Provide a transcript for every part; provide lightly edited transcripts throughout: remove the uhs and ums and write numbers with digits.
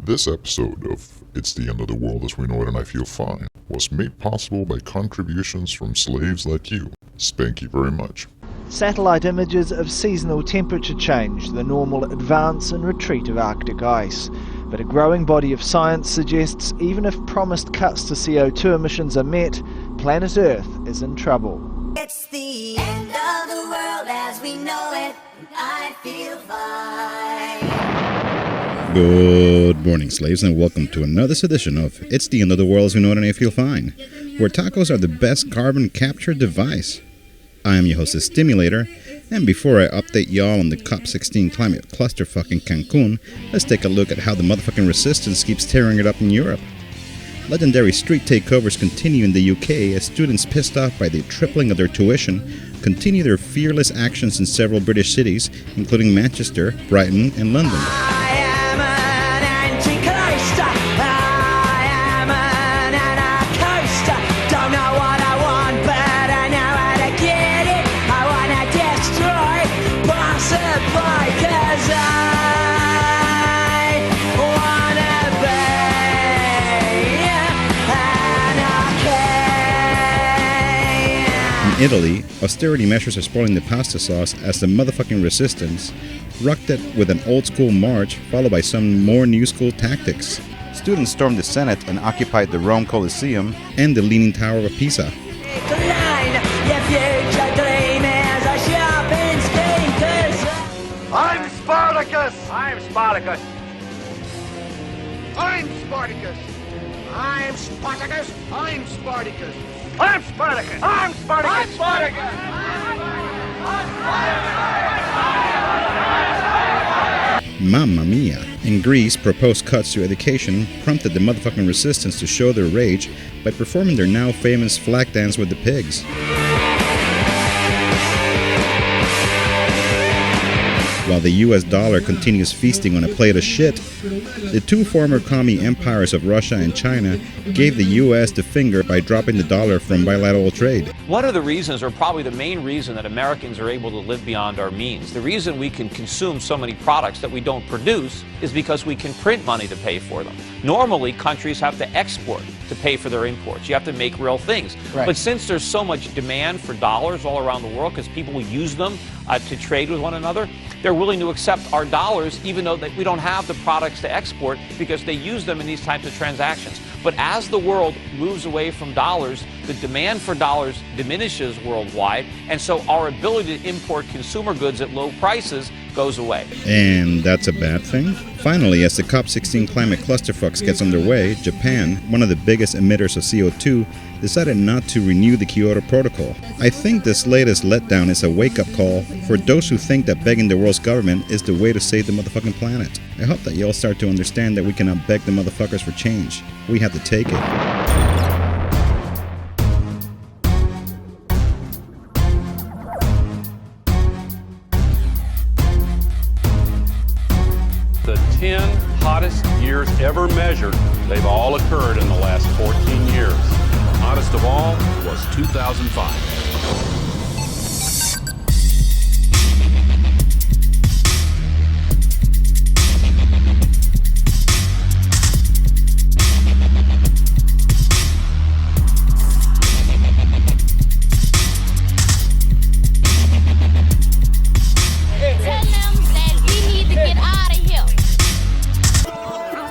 This episode of It's the End of the World as We Know It and I Feel Fine was made possible by contributions from slaves like you. Spank you very much. Satellite images of seasonal temperature change, the normal advance and retreat of Arctic ice. But a growing body of science suggests even if promised cuts to CO2 emissions are met, planet Earth is in trouble. It's the end of the world as we know it, and I feel fine. Good morning, slaves, and welcome to another edition of It's the End of the World as We Know It and I Feel Fine, where tacos are the best carbon capture device. I am your host, Stimulator, and before I update y'all on the COP16 climate clusterfuck in Cancun, let's take a look at how the motherfucking resistance keeps tearing it up in Europe. Legendary street takeovers continue in the UK as students pissed off by the tripling of their tuition continue their fearless actions in several British cities, including Manchester, Brighton, and London. In Italy, austerity measures are spoiling the pasta sauce as the motherfucking resistance rocked it with an old-school march followed by some more new-school tactics. Students stormed the Senate and occupied the Rome Colosseum and the Leaning Tower of Pisa. I'm Spartacus! I'm Spartacus! I'm Spartacus! I'm Spartacus! I'm Spartacus! I'm Spartacus! I'm Spartacus! I'm Spartacus! Mamma mia. In Greece, proposed cuts to education prompted the motherfucking resistance to show their rage by performing their now famous flag dance with the pigs. While the US dollar continues feasting on a plate of shit, the two former commie empires of Russia and China gave the US the finger by dropping the dollar from bilateral trade. One of the reasons, or probably the main reason, that Americans are able to live beyond our means, the reason we can consume so many products that we don't produce, is because we can print money to pay for them. Normally, countries have to export to pay for their imports. You have to make real things. Right. But since there's so much demand for dollars all around the world, because people use them to trade with one another, they're willing to accept our dollars even though we don't have the products to export because they use them in these types of transactions. But as the world moves away from dollars, the demand for dollars diminishes worldwide, and so our ability to import consumer goods at low prices goes away. And that's a bad thing? Finally, as the COP16 climate clusterfucks gets underway, Japan, one of the biggest emitters of CO2, decided not to renew the Kyoto Protocol. I think this latest letdown is a wake-up call for those who think that begging the world's government is the way to save the motherfucking planet. I hope that y'all start to understand that we cannot beg the motherfuckers for change. We have to take it. The 10 hottest years ever measured, they've all occurred in the last 14 years. The hottest of all was 2005.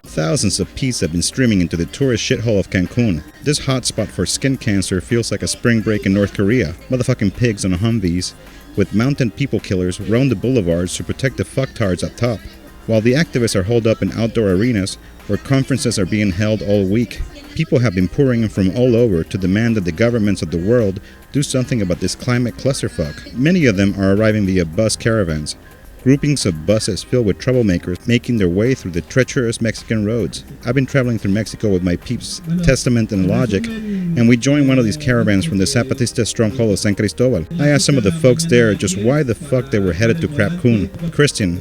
Thousands of peas have been streaming into the tourist shithole of Cancun. This hotspot for skin cancer feels like a spring break in North Korea. Motherfucking pigs on Humvees with mountain people killers roam the boulevards to protect the fucktards up top, while the activists are holed up in outdoor arenas where conferences are being held all week. People have been pouring in from all over to demand that the governments of the world do something about this climate clusterfuck. Many of them are arriving via bus caravans, groupings of buses filled with troublemakers making their way through the treacherous Mexican roads. I've been traveling through Mexico with my peeps, Testament and Logic, and we joined one of these caravans from the Zapatista stronghold of San Cristobal. I asked some of the folks there just why the fuck they were headed to Cancun. Christian,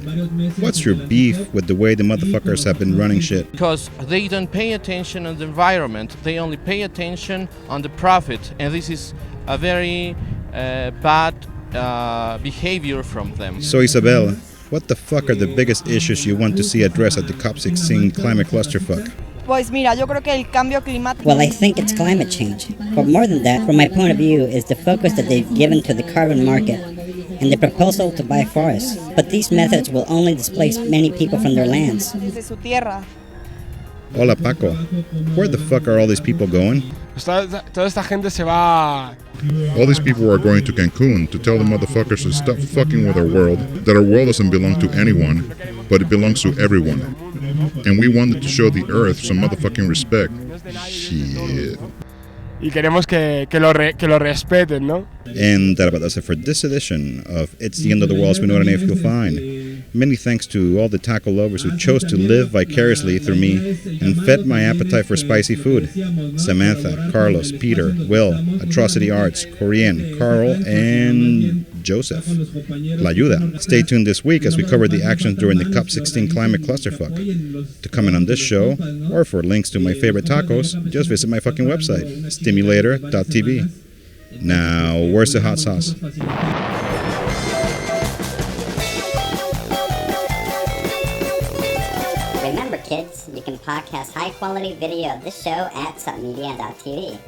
what's your beef with the way the motherfuckers have been running shit? Because they don't pay attention on the environment, they only pay attention on the profit, and this is a very bad behavior from them. So Isabel, What the fuck are the biggest issues you want to see addressed at the COP16 climate clusterfuck? Pues mira, yo creo que el cambio climático. Well, I think it's climate change. But more than that, from my point of view, is the focus that they've given to the carbon market and the proposal to buy forests. But these methods will only displace many people from their lands. De su tierra. Hola Paco, where the fuck are all these people going? Toda esta gente se va. All these people are going to Cancun to tell the motherfuckers to stop fucking with our world, that our world doesn't belong to anyone, but it belongs to everyone. And we wanted to show the earth some motherfucking respect. Shit. Y queremos que lo respeten, ¿no? And that about does it for this edition of It's the End of the World as We Know It and I Feel Fine. Many thanks to all the taco lovers who chose to live vicariously through me and fed my appetite for spicy food. Samantha, Carlos, Peter, Will, Atrocity Arts, Korean, Carl, and Joseph. La Ayuda. Stay tuned this week as we cover the actions during the COP16 climate clusterfuck. To comment on this show, or for links to my favorite tacos, just visit my fucking website, stimulator.tv. Now, where's the hot sauce? Remember, kids, you can podcast high-quality video of this show at submedia.tv.